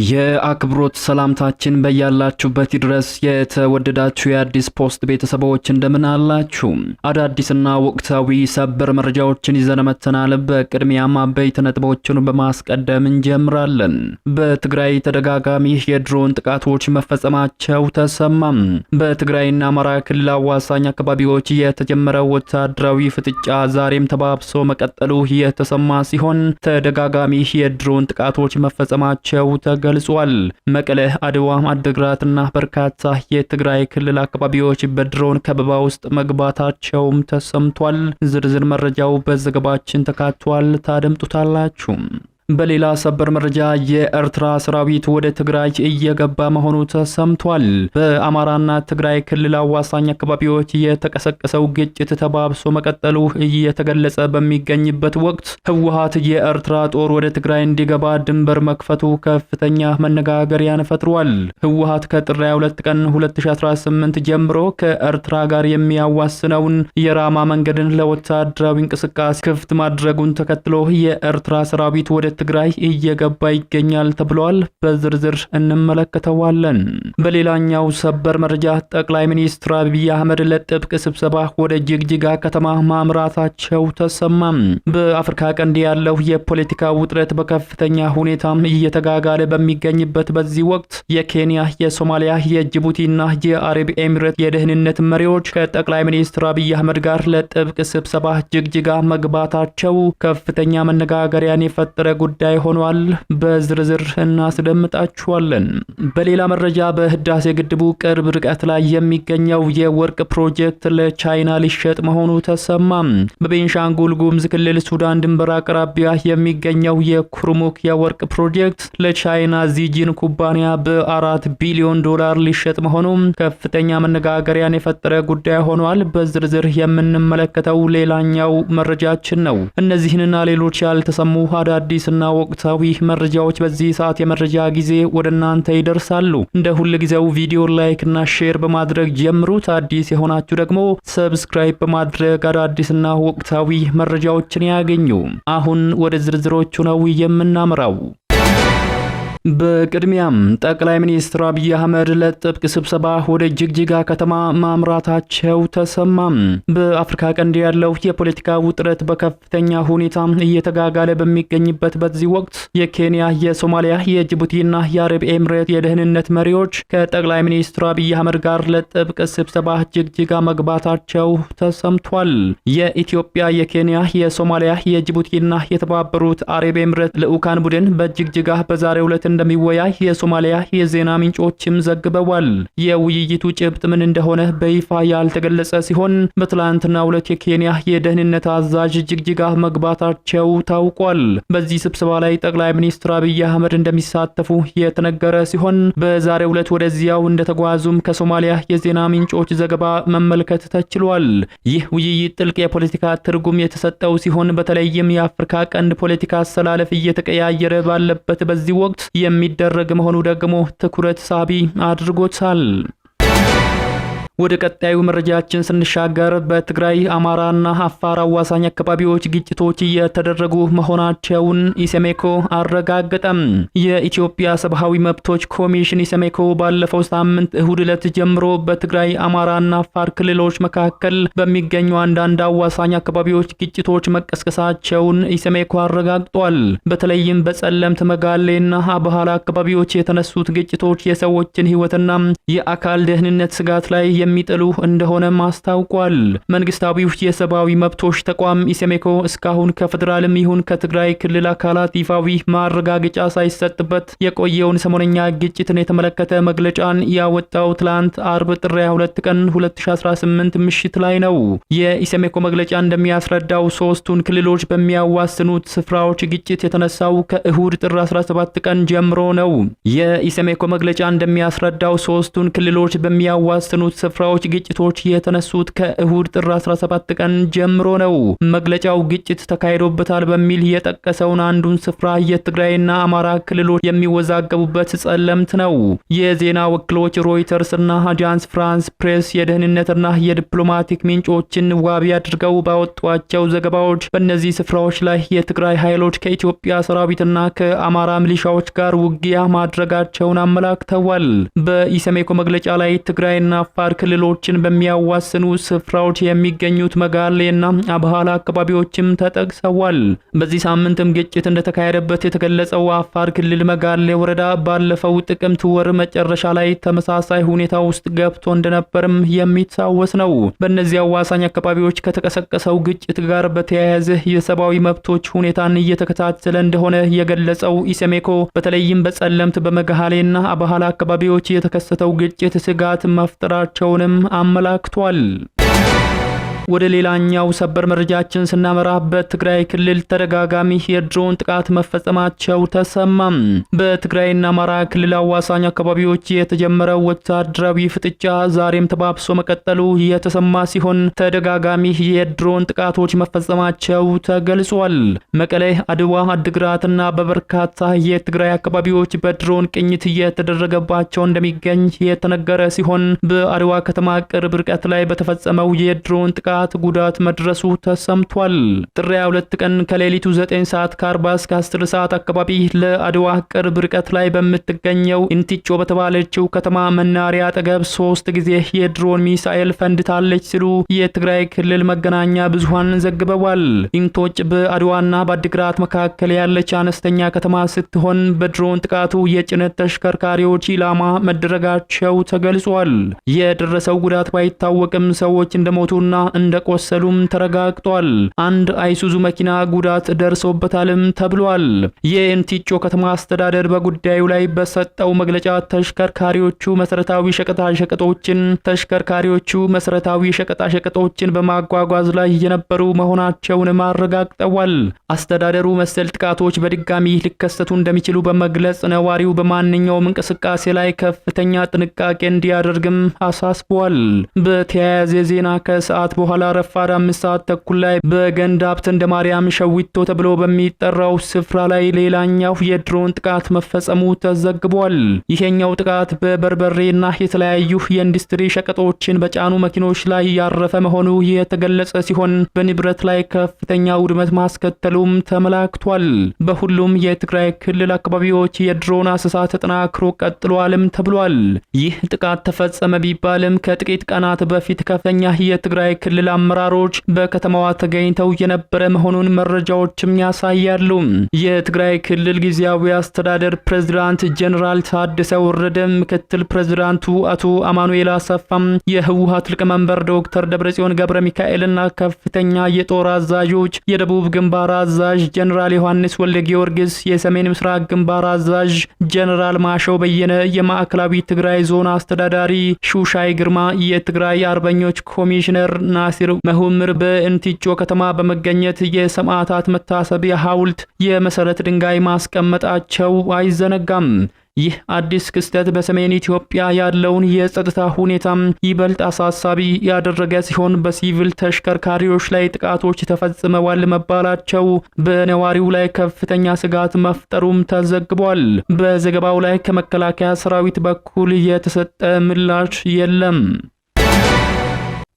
የአክብሮት ሰላምታችን በያላችሁበት ድረስ የተወደዳችሁ የአዲስ ፖስት ቤተሰቦች እንደምን አላችሁ? አዳዲስና ወቅታዊ ሰበር መረጃዎችን ይዘን መጥተናል። በቅድሚያም አበይት ነጥቦችን በማስቀደም እንጀምራለን። በትግራይ ተደጋጋሚ የድሮን ጥቃቶች መፈጸማቸው ተሰማም። በትግራይና አማራ ክልል አዋሳኝ አካባቢዎች የተጀመረው ወታደራዊ ፍጥጫ ዛሬም ተባብሶ መቀጠሉ የተሰማ ሲሆን ተደጋጋሚ የድሮን ጥቃቶች መፈጸማቸው ገልጿል። መቀለ፣ አድዋ፣ አድግራትና በርካታ የትግራይ ክልል አካባቢዎች በድሮን ከበባ ውስጥ መግባታቸውም ተሰምቷል። ዝርዝር መረጃው በዘገባችን ተካቷል፣ ታደምጡታላችሁ። በሌላ ሰበር መረጃ የኤርትራ ሰራዊት ወደ ትግራይ እየገባ መሆኑ ተሰምቷል። በአማራና ትግራይ ክልል አዋሳኝ አካባቢዎች የተቀሰቀሰው ግጭት ተባብሶ መቀጠሉ እየተገለጸ በሚገኝበት ወቅት ህወሓት የኤርትራ ጦር ወደ ትግራይ እንዲገባ ድንበር መክፈቱ ከፍተኛ መነጋገሪያን ፈጥሯል። ህወሓት ከጥር 22 ቀን 2018 ጀምሮ ከኤርትራ ጋር የሚያዋስነውን የራማ መንገድን ለወታደራዊ እንቅስቃሴ ክፍት ማድረጉን ተከትሎ የኤርትራ ሰራዊት ወደ ትግራይ እየገባ ይገኛል ተብሏል። በዝርዝር እንመለከተዋለን። በሌላኛው ሰበር መረጃ ጠቅላይ ሚኒስትር አብይ አህመድ ለጥብቅ ስብሰባ ወደ ጅግጅጋ ከተማ ማምራታቸው ተሰማም። በአፍሪካ ቀንድ ያለው የፖለቲካ ውጥረት በከፍተኛ ሁኔታ እየተጋጋለ በሚገኝበት በዚህ ወቅት የኬንያ፣ የሶማሊያ፣ የጅቡቲና የአረብ ኤሚሬት የደህንነት መሪዎች ከጠቅላይ ሚኒስትር አብይ አህመድ ጋር ለጥብቅ ስብሰባ ጅግጅጋ መግባታቸው ከፍተኛ መነጋገሪያን የፈጠረ ጉዳይ ሆኗል። በዝርዝር እናስደምጣችኋለን። በሌላ መረጃ በህዳሴ ግድቡ ቅርብ ርቀት ላይ የሚገኘው የወርቅ ፕሮጀክት ለቻይና ሊሸጥ መሆኑ ተሰማም። በቤንሻንጉል ጉሙዝ ክልል ሱዳን ድንበር አቅራቢያ የሚገኘው የኩርሙክ የወርቅ ፕሮጀክት ለቻይና ዚጂን ኩባንያ በ4 ቢሊዮን ዶላር ሊሸጥ መሆኑ ከፍተኛ መነጋገሪያን የፈጠረ ጉዳይ ሆኗል። በዝርዝር የምንመለከተው ሌላኛው መረጃችን ነው። እነዚህንና ሌሎች ያልተሰሙ አዳዲስ እና ወቅታዊ መረጃዎች በዚህ ሰዓት የመረጃ ጊዜ ወደ እናንተ ይደርሳሉ። እንደ ሁሉ ጊዜው ቪዲዮ ላይክ እና ሼር በማድረግ ጀምሩት። አዲስ የሆናችሁ ደግሞ ሰብስክራይብ በማድረግ አዳዲስና ወቅታዊ መረጃዎችን ያገኙ። አሁን ወደ ዝርዝሮቹ ነው የምናመራው። በቅድሚያም ጠቅላይ ሚኒስትር አብይ አህመድ ለጥብቅ ስብሰባ ወደ ጅግጅጋ ከተማ ማምራታቸው ተሰማም። በአፍሪካ ቀንድ ያለው የፖለቲካ ውጥረት በከፍተኛ ሁኔታ እየተጋጋለ በሚገኝበት በዚህ ወቅት የኬንያ፣ የሶማሊያ፣ የጅቡቲና የአረብ ኤሚሬት የደህንነት መሪዎች ከጠቅላይ ሚኒስትር አብይ አህመድ ጋር ለጥብቅ ስብሰባ ጅግጅጋ መግባታቸው ተሰምቷል። የኢትዮጵያ፣ የኬንያ፣ የሶማሊያ፣ የጅቡቲና የተባበሩት አረብ ኤሚሬት ልዑካን ቡድን በጅግጅጋ በዛሬው ዕለት እንደሚወያይ የሶማሊያ የዜና ምንጮችም ዘግበዋል። የውይይቱ ጭብጥ ምን እንደሆነ በይፋ ያልተገለጸ ሲሆን በትላንትናው ዕለት የኬንያ የደህንነት አዛዥ ጅግጅጋ መግባታቸው ታውቋል። በዚህ ስብሰባ ላይ ጠቅላይ ሚኒስትር አብይ አህመድ እንደሚሳተፉ የተነገረ ሲሆን በዛሬው ዕለት ወደዚያው እንደተጓዙም ከሶማሊያ የዜና ምንጮች ዘገባ መመልከት ተችሏል። ይህ ውይይት ጥልቅ የፖለቲካ ትርጉም የተሰጠው ሲሆን በተለይም የአፍሪካ ቀንድ ፖለቲካ አሰላለፍ እየተቀያየረ ባለበት በዚህ ወቅት የሚደረግ መሆኑ ደግሞ ትኩረት ሳቢ አድርጎታል። ወደ ቀጣዩ መረጃችን ስንሻገር በትግራይ አማራና አፋር አዋሳኝ አካባቢዎች ግጭቶች እየተደረጉ መሆናቸውን ኢሰመኮ አረጋገጠም። የኢትዮጵያ ሰብአዊ መብቶች ኮሚሽን ኢሰመኮ ባለፈው ሳምንት እሁድ ዕለት ጀምሮ በትግራይ አማራና አፋር ክልሎች መካከል በሚገኙ አንዳንድ አዋሳኝ አካባቢዎች ግጭቶች መቀስቀሳቸውን ኢሰመኮ አረጋግጧል። በተለይም በጸለምት፣ መጋሌና አባሃላ አካባቢዎች የተነሱት ግጭቶች የሰዎችን ሕይወትና የአካል ደህንነት ስጋት ላይ የሚጥሉ እንደሆነ ማስታውቋል። መንግስታዊው የሰብአዊ መብቶች ተቋም ኢሰመኮ እስካሁን ከፌደራልም ይሁን ከትግራይ ክልል አካላት ይፋዊ ማረጋገጫ ሳይሰጥበት የቆየውን ሰሞነኛ ግጭትን የተመለከተ መግለጫን ያወጣው ትላንት አርብ ጥር 22 ቀን 2018 ምሽት ላይ ነው። የኢሰመኮ መግለጫ እንደሚያስረዳው ሶስቱን ክልሎች በሚያዋስኑት ስፍራዎች ግጭት የተነሳው ከእሁድ ጥር 17 ቀን ጀምሮ ነው። የኢሰመኮ መግለጫ እንደሚያስረዳው ሶስቱን ክልሎች በሚያዋስኑት ስፍራዎች ግጭቶች የተነሱት ከእሁድ ጥር 17 ቀን ጀምሮ ነው። መግለጫው ግጭት ተካሂዶበታል በሚል የጠቀሰውን አንዱን ስፍራ የትግራይና አማራ ክልሎች የሚወዛገቡበት ጸለምት ነው። የዜና ወኪሎች ሮይተርስ እና አጃንስ ፍራንስ ፕሬስ የደህንነትና የዲፕሎማቲክ ምንጮችን ዋቢ አድርገው ባወጧቸው ዘገባዎች በእነዚህ ስፍራዎች ላይ የትግራይ ኃይሎች ከኢትዮጵያ ሰራዊትና ከአማራ ሚሊሻዎች ጋር ውጊያ ማድረጋቸውን አመላክተዋል። በኢሰመኮ መግለጫ ላይ ትግራይና አፋር ክልሎችን በሚያዋስኑ ስፍራዎች የሚገኙት መጋሌና አብሃላ አካባቢዎችም ተጠቅሰዋል። በዚህ ሳምንትም ግጭት እንደተካሄደበት የተገለጸው አፋር ክልል መጋሌ ወረዳ ባለፈው ጥቅምት ወር መጨረሻ ላይ ተመሳሳይ ሁኔታ ውስጥ ገብቶ እንደነበርም የሚታወስ ነው። በእነዚህ አዋሳኝ አካባቢዎች ከተቀሰቀሰው ግጭት ጋር በተያያዘ የሰብአዊ መብቶች ሁኔታን እየተከታተለ እንደሆነ የገለጸው ኢሰመኮ በተለይም በጸለምት በመጋሌና አብሃላ አካባቢዎች የተከሰተው ግጭት ስጋት መፍጠራቸውንም አመላክቷል። ወደ ሌላኛው ሰበር መረጃችን ስናመራ በትግራይ ክልል ተደጋጋሚ የድሮን ጥቃት መፈጸማቸው ተሰማም። በትግራይና አማራ ክልል አዋሳኝ አካባቢዎች የተጀመረው ወታደራዊ ፍጥጫ ዛሬም ተባብሶ መቀጠሉ የተሰማ ሲሆን ተደጋጋሚ የድሮን ጥቃቶች መፈጸማቸው ተገልጿል። መቀሌ፣ አድዋ፣ አድግራትና በበርካታ የትግራይ አካባቢዎች በድሮን ቅኝት እየተደረገባቸው እንደሚገኝ የተነገረ ሲሆን በአድዋ ከተማ ቅርብ ርቀት ላይ በተፈጸመው የድሮን ጥቃት ጉዳት መድረሱ ተሰምቷል። ጥር 22 ቀን ከሌሊቱ 9 ሰዓት ከ40 እስከ 10 ሰዓት አካባቢ ለአድዋ ቅርብ ርቀት ላይ በምትገኘው ኢንቲጮ በተባለችው ከተማ መናሪያ አጠገብ 3 ጊዜ የድሮን ሚሳኤል ፈንድታለች ሲሉ የትግራይ ክልል መገናኛ ብዙሃን ዘግበዋል። ኢንቶጭ በአድዋና በአድግራት መካከል ያለች አነስተኛ ከተማ ስትሆን በድሮን ጥቃቱ የጭነት ተሽከርካሪዎች ኢላማ መደረጋቸው ተገልጿል። የደረሰው ጉዳት ባይታወቅም ሰዎች እንደሞቱና እንደቆሰሉም ተረጋግጧል። አንድ አይሱዙ መኪና ጉዳት ደርሶበታልም ተብሏል። የኢንቲጮ ከተማ አስተዳደር በጉዳዩ ላይ በሰጠው መግለጫ ተሽከርካሪዎቹ መሰረታዊ ሸቀጣሸቀጦችን በማጓጓዝ ላይ የነበሩ መሆናቸውን አረጋግጠዋል። አስተዳደሩ መሰል ጥቃቶች በድጋሚ ሊከሰቱ እንደሚችሉ በመግለጽ ነዋሪው በማንኛውም እንቅስቃሴ ላይ ከፍተኛ ጥንቃቄ እንዲያደርግም አሳስቧል። በተያያዘ ዜና ከሰዓት በኋላ ረፋድ 5 ሰዓት ተኩል ላይ በገንዳብት እንደ ማርያም ሸዊቶ ተብሎ በሚጠራው ስፍራ ላይ ሌላኛው የድሮን ጥቃት መፈጸሙ ተዘግቧል። ይሄኛው ጥቃት በበርበሬና የተለያዩ የኢንዱስትሪ ሸቀጦችን በጫኑ መኪኖች ላይ ያረፈ መሆኑ የተገለጸ ሲሆን በንብረት ላይ ከፍተኛ ውድመት ማስከተሉም ተመላክቷል። በሁሉም የትግራይ ክልል አካባቢዎች የድሮን አሰሳ ተጠናክሮ ቀጥሏልም ተብሏል። ይህ ጥቃት ተፈጸመ ቢባልም ከጥቂት ቀናት በፊት ከፍተኛ የትግራይ ክልል አመራሮች በከተማዋ ተገኝተው የነበረ መሆኑን መረጃዎችም ያሳያሉ። የትግራይ ክልል ጊዜያዊ አስተዳደር ፕሬዝዳንት ጀነራል ታደሰ ወረደ፣ ምክትል ፕሬዝዳንቱ አቶ አማኑኤል አሰፋም፣ የህወሓት ሊቀመንበር ዶክተር ደብረጽዮን ገብረ ሚካኤልና ከፍተኛ የጦር አዛዦች፣ የደቡብ ግንባር አዛዥ ጀነራል ዮሐንስ ወልደ ጊዮርጊስ፣ የሰሜን ምስራቅ ግንባር አዛዥ ጀነራል ማሾ በየነ፣ የማዕከላዊ ትግራይ ዞን አስተዳዳሪ ሹሻይ ግርማ፣ የትግራይ አርበኞች ኮሚሽነር ናሲር መሁምር በኢንቲጮ ከተማ በመገኘት የሰማዕታት መታሰቢያ ሐውልት የመሰረት ድንጋይ ማስቀመጣቸው አይዘነጋም። ይህ አዲስ ክስተት በሰሜን ኢትዮጵያ ያለውን የጸጥታ ሁኔታ ይበልጥ አሳሳቢ ያደረገ ሲሆን በሲቪል ተሽከርካሪዎች ላይ ጥቃቶች ተፈጽመዋል መባላቸው በነዋሪው ላይ ከፍተኛ ስጋት መፍጠሩም ተዘግቧል። በዘገባው ላይ ከመከላከያ ሰራዊት በኩል የተሰጠ ምላሽ የለም።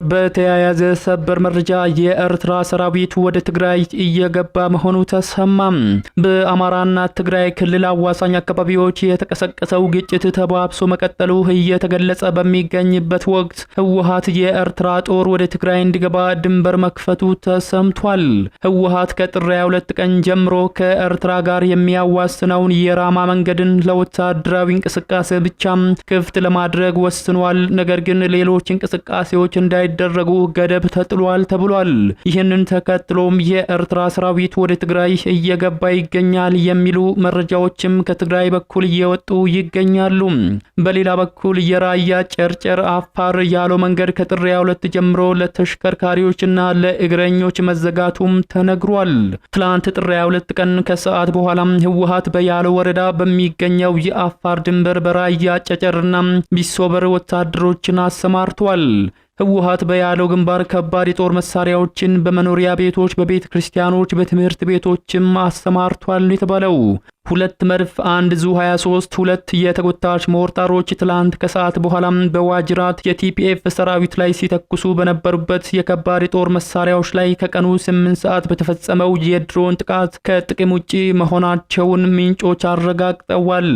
በተያያዘ ሰበር መረጃ የኤርትራ ሰራዊት ወደ ትግራይ እየገባ መሆኑ ተሰማም። በአማራና ትግራይ ክልል አዋሳኝ አካባቢዎች የተቀሰቀሰው ግጭት ተባብሶ መቀጠሉ እየተገለጸ በሚገኝበት ወቅት ህወሓት የኤርትራ ጦር ወደ ትግራይ እንዲገባ ድንበር መክፈቱ ተሰምቷል። ህወሓት ከጥር 22 ቀን ጀምሮ ከኤርትራ ጋር የሚያዋስነውን የራማ መንገድን ለወታደራዊ እንቅስቃሴ ብቻ ክፍት ለማድረግ ወስኗል። ነገር ግን ሌሎች እንቅስቃሴዎች እንዳይ እንዳይደረጉ ገደብ ተጥሏል ተብሏል። ይህንን ተከትሎም የኤርትራ ሰራዊት ወደ ትግራይ እየገባ ይገኛል የሚሉ መረጃዎችም ከትግራይ በኩል እየወጡ ይገኛሉ። በሌላ በኩል የራያ ጨርጨር አፋር ያለው መንገድ ከጥር 22 ጀምሮ ለተሽከርካሪዎችና ለእግረኞች መዘጋቱም ተነግሯል። ትላንት ጥር 22 ቀን ከሰዓት በኋላ ህወሓት በያለው ወረዳ በሚገኘው የአፋር ድንበር በራያ ጨጨርና ቢሶበር ወታደሮችን አሰማርቷል። ህወሓት በያለው ግንባር ከባድ የጦር መሳሪያዎችን በመኖሪያ ቤቶች፣ በቤተ ክርስቲያኖች፣ በትምህርት ቤቶችም አሰማርቷል የተባለው 2 መድፍ፣ 1 ዙ 23፣ 2 የተጎታች ሞርታሮች ትላንት ከሰዓት በኋላ በዋጅራት የቲፒኤፍ ሰራዊት ላይ ሲተኩሱ በነበሩበት የከባድ የጦር መሳሪያዎች ላይ ከቀኑ 8 ሰዓት በተፈጸመው የድሮን ጥቃት ከጥቅም ውጪ መሆናቸውን ምንጮች አረጋግጠዋል።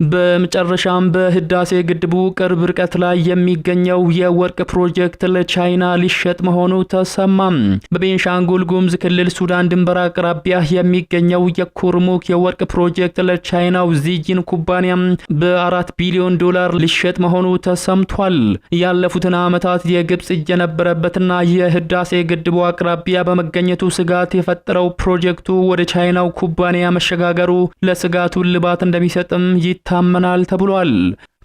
በመጨረሻም በህዳሴ ግድቡ ቅርብ ርቀት ላይ የሚገኘው የወርቅ ፕሮጀክት ለቻይና ሊሸጥ መሆኑ ተሰማ። በቤንሻንጉል ጉሙዝ ክልል ሱዳን ድንበር አቅራቢያ የሚገኘው የኩርሙክ የወርቅ ፕሮጀክት ለቻይናው ዚጂን ኩባንያ በ4 ቢሊዮን ዶላር ሊሸጥ መሆኑ ተሰምቷል። ያለፉትን ዓመታት የግብጽ እጅ የነበረበትና የህዳሴ ግድቡ አቅራቢያ በመገኘቱ ስጋት የፈጠረው ፕሮጀክቱ ወደ ቻይናው ኩባንያ መሸጋገሩ ለስጋቱ ልባት እንደሚሰጥም ታመናል ተብሏል።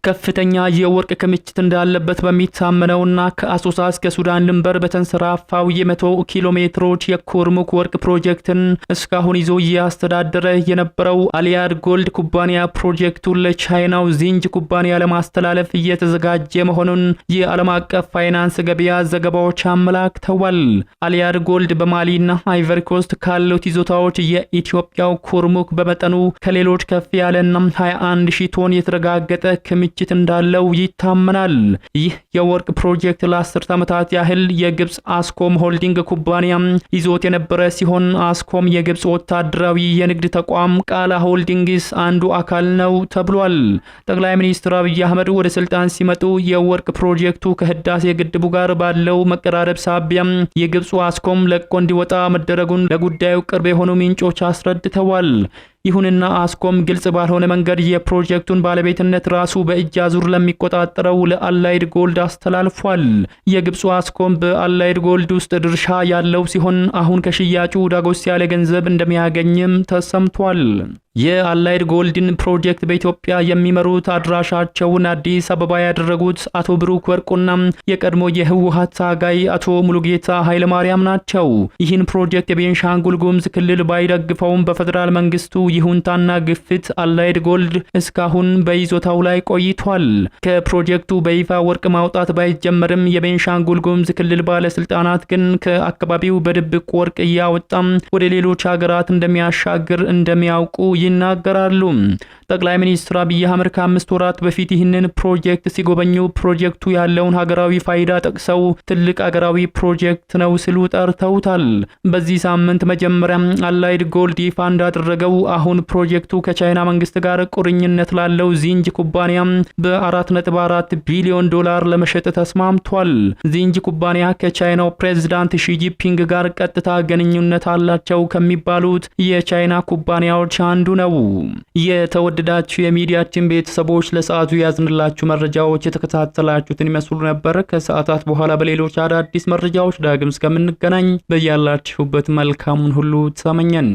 ከፍተኛ የወርቅ ክምችት እንዳለበት በሚታመነውና ከአሶሳ እስከ ሱዳን ድንበር በተንሰራፋው የ100 ኪሎ ሜትሮች የኩርሙክ ወርቅ ፕሮጀክትን እስካሁን ይዞ እያስተዳደረ የነበረው አሊያድ ጎልድ ኩባንያ ፕሮጀክቱን ለቻይናው ዚንጅ ኩባንያ ለማስተላለፍ እየተዘጋጀ መሆኑን የዓለም አቀፍ ፋይናንስ ገበያ ዘገባዎች አመላክተዋል። አሊያድ ጎልድ በማሊና አይቨሪ ኮስት ካሉት ይዞታዎች የኢትዮጵያው ኩርሙክ በመጠኑ ከሌሎች ከፍ ያለና 21,000 ቶን የተረጋገጠ ክምችት እንዳለው ይታመናል። ይህ የወርቅ ፕሮጀክት ለ10 ዓመታት ያህል የግብጽ አስኮም ሆልዲንግ ኩባንያ ይዞት የነበረ ሲሆን አስኮም የግብጽ ወታደራዊ የንግድ ተቋም ቃላ ሆልዲንግስ አንዱ አካል ነው ተብሏል። ጠቅላይ ሚኒስትር አብይ አህመድ ወደ ስልጣን ሲመጡ የወርቅ ፕሮጀክቱ ከህዳሴ ግድቡ ጋር ባለው መቀራረብ ሳቢያ የግብጹ አስኮም ለቆ እንዲወጣ መደረጉን ለጉዳዩ ቅርብ የሆኑ ምንጮች አስረድተዋል። ይሁንና አስኮም ግልጽ ባልሆነ መንገድ የፕሮጀክቱን ባለቤትነት ራሱ በእጅ አዙር ለሚቆጣጠረው ለአላይድ ጎልድ አስተላልፏል። የግብፁ አስኮም በአላይድ ጎልድ ውስጥ ድርሻ ያለው ሲሆን አሁን ከሽያጩ ዳጎስ ያለ ገንዘብ እንደሚያገኝም ተሰምቷል። የአላይድ ጎልድን ፕሮጀክት በኢትዮጵያ የሚመሩት አድራሻቸውን አዲስ አበባ ያደረጉት አቶ ብሩክ ወርቁና የቀድሞ የህወሓት ታጋይ አቶ ሙሉጌታ ኃይለማርያም ናቸው። ይህን ፕሮጀክት የቤንሻንጉል ጉሙዝ ክልል ባይደግፈውም በፌደራል መንግስቱ ይሁንታና ግፊት አላይድ ጎልድ እስካሁን በይዞታው ላይ ቆይቷል። ከፕሮጀክቱ በይፋ ወርቅ ማውጣት ባይጀመርም የቤንሻንጉል ጉሙዝ ክልል ባለስልጣናት ግን ከአካባቢው በድብቅ ወርቅ እያወጣም ወደ ሌሎች ሀገራት እንደሚያሻግር እንደሚያውቁ ይናገራሉ። ጠቅላይ ሚኒስትር አብይ አህመድ ከ5 ወራት በፊት ይህንን ፕሮጀክት ሲጎበኙ ፕሮጀክቱ ያለውን ሀገራዊ ፋይዳ ጠቅሰው ትልቅ ሀገራዊ ፕሮጀክት ነው ሲሉ ጠርተውታል። በዚህ ሳምንት መጀመሪያ አላይድ ጎልድ ይፋ እንዳደረገው አሁን ፕሮጀክቱ ከቻይና መንግስት ጋር ቁርኝነት ላለው ዚንጅ ኩባንያ በ4.4 ቢሊዮን ዶላር ለመሸጥ ተስማምቷል። ዚንጅ ኩባንያ ከቻይናው ፕሬዝዳንት ሺጂፒንግ ጋር ቀጥታ ግንኙነት አላቸው ከሚባሉት የቻይና ኩባንያዎች አንዱ ነው። የተወደዳችሁ የሚዲያችን ቤተሰቦች ለሰዓቱ ያዝንላችሁ መረጃዎች የተከታተላችሁትን ይመስሉ ነበር። ከሰዓታት በኋላ በሌሎች አዳዲስ መረጃዎች ዳግም እስከምንገናኝ በያላችሁበት መልካሙን ሁሉ ተመኘን።